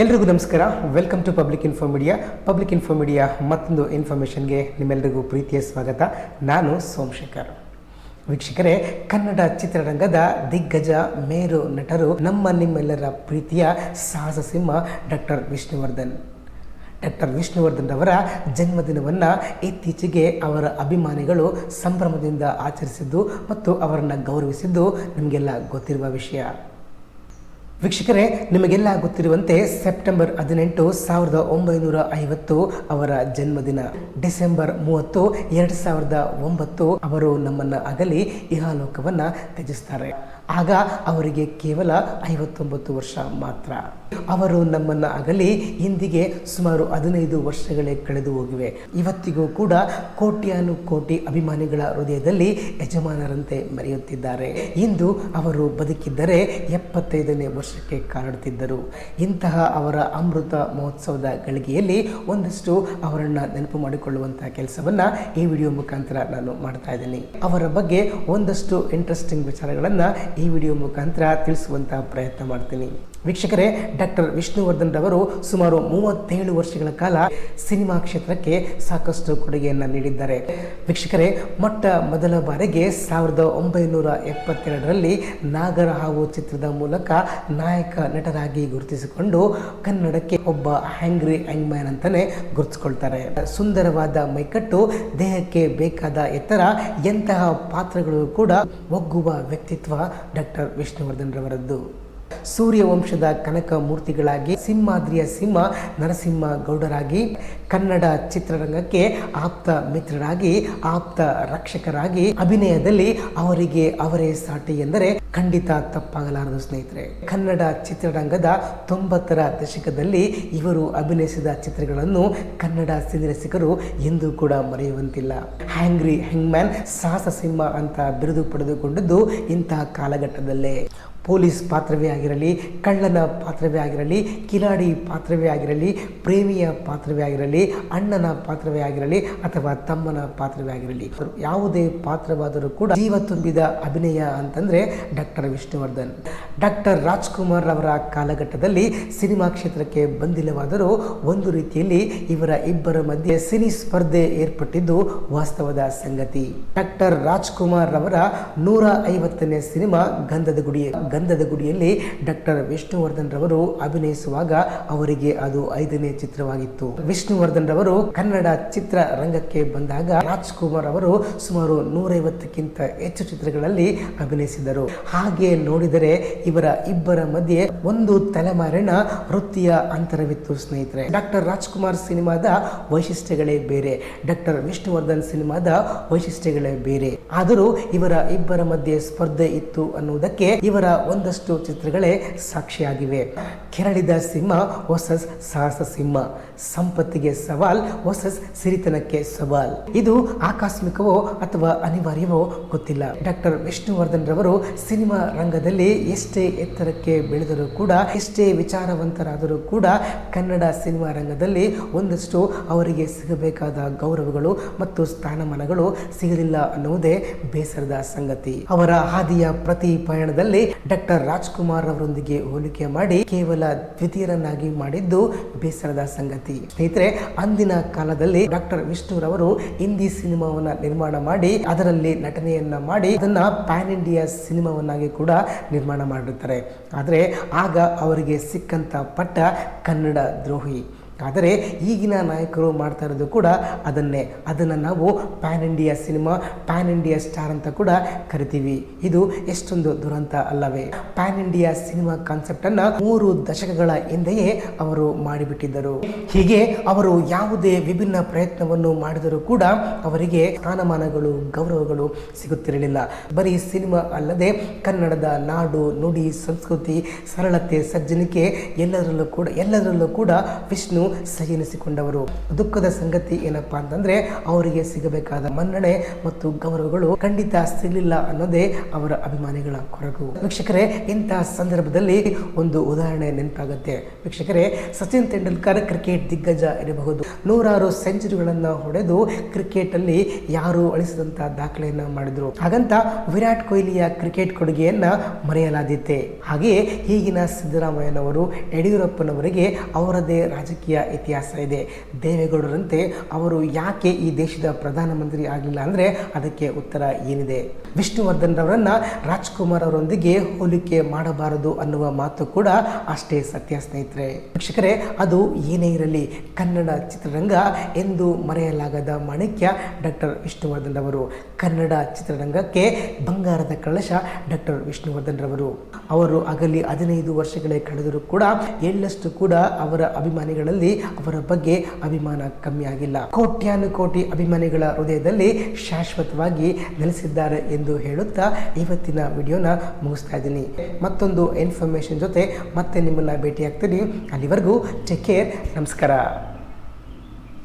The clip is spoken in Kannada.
ಎಲ್ರಿಗೂ ನಮಸ್ಕಾರ. Welcome to public info media ಮತ್ತೊಂದು ಇನ್ಫಾರ್ಮೇಷನ್ಗೆ ನಿಮ್ಮೆಲ್ಲರಿಗೂ ಪ್ರೀತಿಯ ಸ್ವಾಗತ. ನಾನು ಸೋಮಶೇಖರ್. ವೀಕ್ಷಕರೇ, ಕನ್ನಡ ಚಿತ್ರರಂಗದ ದಿಗ್ಗಜ ಮೇರು ನಟರು, ನಿಮ್ಮೆಲ್ಲರ ಪ್ರೀತಿಯ ಸಾಹಸ ಸಿಂಹ ಡಾಕ್ಟರ್ ವಿಷ್ಣುವರ್ಧನ್ ಅವರ ಜನ್ಮದಿನವನ್ನು ಇತ್ತೀಚೆಗೆ ಅವರ ಅಭಿಮಾನಿಗಳು ಸಂಭ್ರಮದಿಂದ ಆಚರಿಸಿದ್ದು ಮತ್ತು ಅವರನ್ನು ಗೌರವಿಸಿದ್ದು ನಿಮಗೆಲ್ಲ ಗೊತ್ತಿರುವ ವಿಷಯ. ವೀಕ್ಷಕರೇ, ನಿಮಗೆಲ್ಲ ಗೊತ್ತಿರುವಂತೆ ಸೆಪ್ಟೆಂಬರ್ 18, 1950 ಅವರ ಜನ್ಮದಿನ. ಡಿಸೆಂಬರ್ 30, 2009 ಅವರು ನಮ್ಮನ್ನು ಅಗಲಿ ಇಹಲೋಕವನ್ನು ತ್ಯಜಿಸ್ತಾರೆ. ಆಗ ಅವರಿಗೆ ಕೇವಲ 59 ವರ್ಷ ಮಾತ್ರ. ಅವರು ನಮ್ಮನ್ನು ಅಗಲಿ ಇಂದಿಗೆ ಸುಮಾರು 15 ವರ್ಷಗಳೇ ಕಳೆದು ಹೋಗಿವೆ. ಇವತ್ತಿಗೂ ಕೂಡ ಕೋಟಿ ಅಭಿಮಾನಿಗಳ ಹೃದಯದಲ್ಲಿ ಯಜಮಾನರಂತೆ ಮೆರೆಯುತ್ತಿದ್ದಾರೆ. ಇಂದು ಅವರು ಬದುಕಿದ್ದರೆ 75ನೇ ವರ್ಷಕ್ಕೆ ಕಾಲಿಡುತ್ತಿದ್ದರು. ಇಂತಹ ಅವರ ಅಮೃತ ಮಹೋತ್ಸವದ ಗಳಿಗೆಯಲ್ಲಿ ಒಂದಷ್ಟು ಅವರನ್ನು ನೆನಪು ಮಾಡಿಕೊಳ್ಳುವಂತಹ ಕೆಲಸವನ್ನು ಈ ವಿಡಿಯೋ ಮುಖಾಂತರ ನಾನು ಮಾಡ್ತಾ ಇದ್ದೀನಿ. ಅವರ ಬಗ್ಗೆ ಒಂದಷ್ಟು ಇಂಟ್ರೆಸ್ಟಿಂಗ್ ವಿಚಾರಗಳನ್ನು ಈ ವಿಡಿಯೋ ಮುಖಾಂತರ ತಿಳಿಸುವಂತಹ ಪ್ರಯತ್ನ ಮಾಡ್ತೀನಿ. ವೀಕ್ಷಕರೇ, ಡಾಕ್ಟರ್ ವಿಷ್ಣುವರ್ಧನ್ ರವರು ಸುಮಾರು 37 ವರ್ಷಗಳ ಕಾಲ ಸಿನಿಮಾ ಕ್ಷೇತ್ರಕ್ಕೆ ಸಾಕಷ್ಟು ಕೊಡುಗೆಯನ್ನು ನೀಡಿದ್ದಾರೆ. ವೀಕ್ಷಕರೇ, ಮೊದಲ ಬಾರಿಗೆ 1972ರಲ್ಲಿ ನಾಗರಹಾವು ಚಿತ್ರದ ಮೂಲಕ ನಾಯಕ ನಟರಾಗಿ ಗುರುತಿಸಿಕೊಂಡು ಕನ್ನಡಕ್ಕೆ ಒಬ್ಬ ಹ್ಯಾಂಗ್ರಿ ಯಂಗ್ ಮ್ಯಾನ್ ಅಂತಾನೆ ಗುರುತಿಸಿಕೊಳ್ತಾರೆ. ಸುಂದರವಾದ ಮೈಕಟ್ಟು, ದೇಹಕ್ಕೆ ಬೇಕಾದ ಎತ್ತರ, ಎಂತಹ ಪಾತ್ರಗಳು ಕೂಡ ಒಗ್ಗುವ ವ್ಯಕ್ತಿತ್ವ ಡಾಕ್ಟರ್ ವಿಷ್ಣುವರ್ಧನ್ ರವರದ್ದು. ಸೂರ್ಯವಂಶದ ಕನಕ ಮೂರ್ತಿಗಳಾಗಿ, ಸಿಂಹಾದ್ರಿಯ ಸಿಂಹ ನರಸಿಂಹ ಗೌಡರಾಗಿ, ಕನ್ನಡ ಚಿತ್ರರಂಗಕ್ಕೆ ಆಪ್ತ ಮಿತ್ರರಾಗಿ, ಆಪ್ತ ರಕ್ಷಕರಾಗಿ, ಅಭಿನಯದಲ್ಲಿ ಅವರಿಗೆ ಅವರೇ ಸಾಟಿ ಎಂದರೆ ಖಂಡಿತ ತಪ್ಪಾಗಲಾರದು ಸ್ನೇಹಿತರೆ. ಕನ್ನಡ ಚಿತ್ರರಂಗದ 90ರ ದಶಕದಲ್ಲಿ ಇವರು ಅಭಿನಯಿಸಿದ ಚಿತ್ರಗಳನ್ನು ಕನ್ನಡ ಸಿನಿರಸಿಕರು ಎಂದೂ ಕೂಡ ಮರೆಯುವಂತಿಲ್ಲ. ಹ್ಯಾಂಗ್ರಿ ಯಂಗ್ ಮ್ಯಾನ್, ಸಾಹಸ ಸಿಂಹ ಅಂತ ಬಿರುದು ಪಡೆದುಕೊಂಡದ್ದು ಇಂತಹ ಕಾಲಘಟ್ಟದಲ್ಲೇ. ಪೊಲೀಸ್ ಪಾತ್ರವೇ ಆಗಿರಲಿ, ಕಳ್ಳನ ಪಾತ್ರವೇ ಆಗಿರಲಿ, ಕಿಲಾಡಿ ಪಾತ್ರವೇ ಆಗಿರಲಿ, ಪ್ರೇಮಿಯ ಪಾತ್ರವೇ ಆಗಿರಲಿ, ಅಣ್ಣನ ಪಾತ್ರವೇ ಆಗಿರಲಿ ಅಥವಾ ತಮ್ಮನ ಪಾತ್ರವೇ ಆಗಿರಲಿ, ಯಾವುದೇ ಪಾತ್ರವಾದರೂ ಕೂಡ ಜೀವ ತುಂಬಿದ ಅಭಿನಯ ಅಂತಂದರೆ ಡಾಕ್ಟರ್ ವಿಷ್ಣುವರ್ಧನ್. ಡಾಕ್ಟರ್ ರಾಜ್ಕುಮಾರ್ ಅವರ ಕಾಲಘಟ್ಟದಲ್ಲಿ ಸಿನಿಮಾ ಕ್ಷೇತ್ರಕ್ಕೆ ಬಂದಿಲ್ಲವಾದರೂ ಒಂದು ರೀತಿಯಲ್ಲಿ ಇವರ ಇಬ್ಬರ ಮಧ್ಯೆ ಸಿನಿ ಸ್ಪರ್ಧೆ ಏರ್ಪಟ್ಟಿದ್ದು ವಾಸ್ತವದ ಸಂಗತಿ. ಡಾಕ್ಟರ್ ರಾಜ್ಕುಮಾರ್ ಅವರ 150ನೇ ಸಿನಿಮಾ ಗಂಧದ ಗುಡಿಯಲ್ಲಿ ಡಾಕ್ಟರ್ ವಿಷ್ಣುವರ್ಧನ್ ರವರು ಅಭಿನಯಿಸುವಾಗ ಅವರಿಗೆ ಅದು 5ನೇ ಚಿತ್ರವಾಗಿತ್ತು. ವಿಷ್ಣುವರ್ಧನ್ ರವರು ಕನ್ನಡ ಚಿತ್ರರಂಗಕ್ಕೆ ಬಂದಾಗ ರಾಜ್ಕುಮಾರ್ ಅವರು ಸುಮಾರು 150ಕ್ಕಿಂತ ಹೆಚ್ಚು ಚಿತ್ರಗಳಲ್ಲಿ ಅಭಿನಯಿಸಿದರು. ಹಾಗೆ ನೋಡಿದರೆ ಇವರ ಇಬ್ಬರ ಮಧ್ಯೆ ಒಂದು ತಲೆಮಾರಿನ ವೃತ್ತಿಯ ಅಂತರವಿತ್ತು ಸ್ನೇಹಿತರೆ. ಡಾಕ್ಟರ್ ರಾಜ್ಕುಮಾರ್ ಸಿನಿಮಾದ ವೈಶಿಷ್ಟ್ಯಗಳೇ ಬೇರೆ, ಡಾಕ್ಟರ್ ವಿಷ್ಣುವರ್ಧನ್ ಸಿನಿಮಾದ ವೈಶಿಷ್ಟ್ಯಗಳೇ ಬೇರೆ. ಆದರೂ ಇವರ ಇಬ್ಬರ ಮಧ್ಯೆ ಸ್ಪರ್ಧೆ ಇತ್ತು ಅನ್ನುವುದಕ್ಕೆ ಇವರ ಒಂದಷ್ಟು ಚಿತ್ರಗಳೇ ಸಾಕ್ಷಿಯಾಗಿವೆ. ಕೆರಳಿದ ಸಿಂಹ ವರ್ಸಸ್ ಸಾಹಸ ಸಿಂಹ, ಸಂಪತ್ತಿಗೆ ಸವಾಲ್ ವರ್ಸಸ್ ಸಿರಿತನಕ್ಕೆ ಸವಾಲ್. ಇದು ಆಕಸ್ಮಿಕವೋ ಅಥವಾ ಅನಿವಾರ್ಯವೋ ಗೊತ್ತಿಲ್ಲ. ಡಾಕ್ಟರ್ ವಿಷ್ಣುವರ್ಧನ್ ರವರು ಸಿನಿಮಾ ರಂಗದಲ್ಲಿ ಎಷ್ಟೇ ಎತ್ತರಕ್ಕೆ ಬೆಳೆದರೂ ಕೂಡ, ಎಷ್ಟೇ ವಿಚಾರವಂತರಾದರೂ ಕೂಡ ಕನ್ನಡ ಸಿನಿಮಾ ರಂಗದಲ್ಲಿ ಒಂದಷ್ಟು ಅವರಿಗೆ ಸಿಗಬೇಕಾದ ಗೌರವಗಳು ಮತ್ತು ಸ್ಥಾನಮಾನಗಳು ಸಿಗಲಿಲ್ಲ ಅನ್ನುವುದೇ ಬೇಸರದ ಸಂಗತಿ. ಅವರ ಹಾದಿಯ ಪ್ರತಿ ಪಯಣದಲ್ಲಿ ಡಾಕ್ಟರ್ ರಾಜ್ಕುಮಾರ್ ಅವರೊಂದಿಗೆ ಹೋಲಿಕೆ ಮಾಡಿ ಕೇವಲ ದ್ವಿತೀಯರನ್ನಾಗಿ ಮಾಡಿದ್ದು ಬೇಸರದ ಸಂಗತಿ. ಸ್ನೇಹಿತರೆ, ಅಂದಿನ ಕಾಲದಲ್ಲಿ ಡಾಕ್ಟರ್ ವಿಷ್ಣುರವರು ಹಿಂದಿ ಸಿನಿಮಾವನ್ನ ನಿರ್ಮಾಣ ಮಾಡಿ ಅದರಲ್ಲಿ ನಟನೆಯನ್ನ ಮಾಡಿ ಅದನ್ನ ಪ್ಯಾನ್ ಇಂಡಿಯಾ ಸಿನಿಮಾವನ್ನಾಗಿ ಕೂಡ ನಿರ್ಮಾಣ ಮಾಡಿರ್ತಾರೆ. ಆದರೆ ಆಗ ಅವರಿಗೆ ಸಿಕ್ಕಂತ ಪಟ್ಟ ಕನ್ನಡ ದ್ರೋಹಿ. ಆದರೆ ಈಗಿನ ನಾಯಕರು ಮಾಡ್ತಾ ಇರೋದು ಕೂಡ ಅದನ್ನು ನಾವು PAN India cinema, PAN India star ಅಂತ ಕೂಡ ಕರಿತೀವಿ. ಇದು ಎಷ್ಟೊಂದು ದುರಂತ ಅಲ್ಲವೇ? ಪ್ಯಾನ್ ಇಂಡಿಯಾ ಸಿನಿಮಾ ಕಾನ್ಸೆಪ್ಟ್ ಅನ್ನ 3 ದಶಕಗಳ ಹಿಂದೆಯೇ ಅವರು ಮಾಡಿಬಿಟ್ಟಿದ್ದರು. ಹೀಗೆ ಅವರು ಯಾವುದೇ ವಿಭಿನ್ನ ಪ್ರಯತ್ನವನ್ನು ಮಾಡಿದರೂ ಕೂಡ ಅವರಿಗೆ ಸ್ಥಾನಮಾನಗಳು, ಗೌರವಗಳು ಸಿಗುತ್ತಿರಲಿಲ್ಲ. ಬರೀ ಸಿನಿಮಾ ಅಲ್ಲದೆ ಕನ್ನಡದ ನಾಡು, ನುಡಿ, ಸಂಸ್ಕೃತಿ, ಸರಳತೆ, ಸಜ್ಜನಿಕೆ ಎಲ್ಲದರಲ್ಲೂ ಕೂಡ ವಿಷ್ಣು ಸಹಿಸಿಕೊಂಡವರು. ದುಃಖದ ಸಂಗತಿ ಏನಪ್ಪಾ ಅಂತಂದ್ರೆ ಅವರಿಗೆ ಸಿಗಬೇಕಾದ ಮನ್ನಣೆ ಮತ್ತು ಗೌರವಗಳು ಖಂಡಿತ ಸಿಗಲಿಲ್ಲ ಅನ್ನೋದೇ ಅವರ ಅಭಿಮಾನಿಗಳ ಕೊರಗು. ವೀಕ್ಷಕರೇ, ಇಂತಹ ಸಂದರ್ಭದಲ್ಲಿ ಒಂದು ಉದಾಹರಣೆ ನೆನಪಾಗುತ್ತೆ. ವೀಕ್ಷಕರೇ, ಸಚಿನ್ ತೆಂಡೂಲ್ಕರ್ ಕ್ರಿಕೆಟ್ ದಿಗ್ಗಜ ಇರಬಹುದು, ನೂರಾರು ಸೆಂಚುರಿಗಳನ್ನು ಹೊಡೆದು ಕ್ರಿಕೆಟ್ ಅಲ್ಲಿ ಯಾರು ಅಳಿಸಿದಂತ ದಾಖಲೆಯನ್ನ ಮಾಡಿದ್ರು. ಹಾಗಂತ ವಿರಾಟ್ ಕೊಹ್ಲಿಯ ಕ್ರಿಕೆಟ್ ಕೊಡುಗೆಯನ್ನ ಮರೆಯಲಾದೀತೆ. ಹಾಗೆಯೇ ಈಗಿನ ಸಿದ್ದರಾಮಯ್ಯನವರು, ಯಡಿಯೂರಪ್ಪನವರಿಗೆ ಅವರದೇ ರಾಜಕೀಯ ಇತಿಹಾಸ ಇದೆ. ದೇವೇಗೌಡರಂತೆ ಅವರು ಯಾಕೆ ಈ ದೇಶದ ಪ್ರಧಾನಮಂತ್ರಿ ಆಗಲಿಲ್ಲ ಅಂದರೆ ಅದಕ್ಕೆ ಉತ್ತರ ಏನಿದೆ. ವಿಷ್ಣುವರ್ಧನ್ ರವರನ್ನ ರಾಜ್ಕುಮಾರ್ ಅವರೊಂದಿಗೆ ಹೋಲಿಕೆ ಮಾಡಬಾರದು ಅನ್ನುವ ಮಾತು ಕೂಡ ಅಷ್ಟೇ ಸತ್ಯ ಸ್ನೇಹಿತರೆ. ವೀಕ್ಷಕರೇ, ಅದು ಏನೇ ಇರಲಿ, ಕನ್ನಡ ಚಿತ್ರರಂಗ ಎಂದು ಮರೆಯಲಾಗದ ಮಾಣಿಕ್ಯ ಡಾಕ್ಟರ್ ವಿಷ್ಣುವರ್ಧನ್ ರವರು. ಕನ್ನಡ ಚಿತ್ರರಂಗಕ್ಕೆ ಬಂಗಾರದ ಕಳಶ ಡಾಕ್ಟರ್ ವಿಷ್ಣುವರ್ಧನ್ ರವರು. ಅವರು ಅಗಲಿ 15 ವರ್ಷಗಳೇ ಕಳೆದರೂ ಕೂಡ ಎಳ್ಳಷ್ಟು ಕೂಡ ಅವರ ಅಭಿಮಾನಿಗಳಲ್ಲಿ ಅವರ ಬಗ್ಗೆ ಅಭಿಮಾನ ಕಮ್ಮಿ ಆಗಿಲ್ಲ. ಕೋಟ್ಯಾನುಕೋಟಿ ಅಭಿಮಾನಿಗಳ ಹೃದಯದಲ್ಲಿ ಶಾಶ್ವತವಾಗಿ ನೆಲೆಸಿದ್ದಾರೆ ಎಂದು ಹೇಳುತ್ತಾ ಇವತ್ತಿನ ವಿಡಿಯೋನ ಮುಗಿಸ್ತಾ ಇದ್ದೀನಿ. ಮತ್ತೊಂದು ಇನ್ಫಾರ್ಮೇಶನ್ ಜೊತೆ ಮತ್ತೆ ನಿಮ್ಮನ್ನ ಭೇಟಿ ಆಗ್ತೀನಿ. ಅಲ್ಲಿವರೆಗೂ ಟೇಕ್ ಕೇರ್. ನಮಸ್ಕಾರ.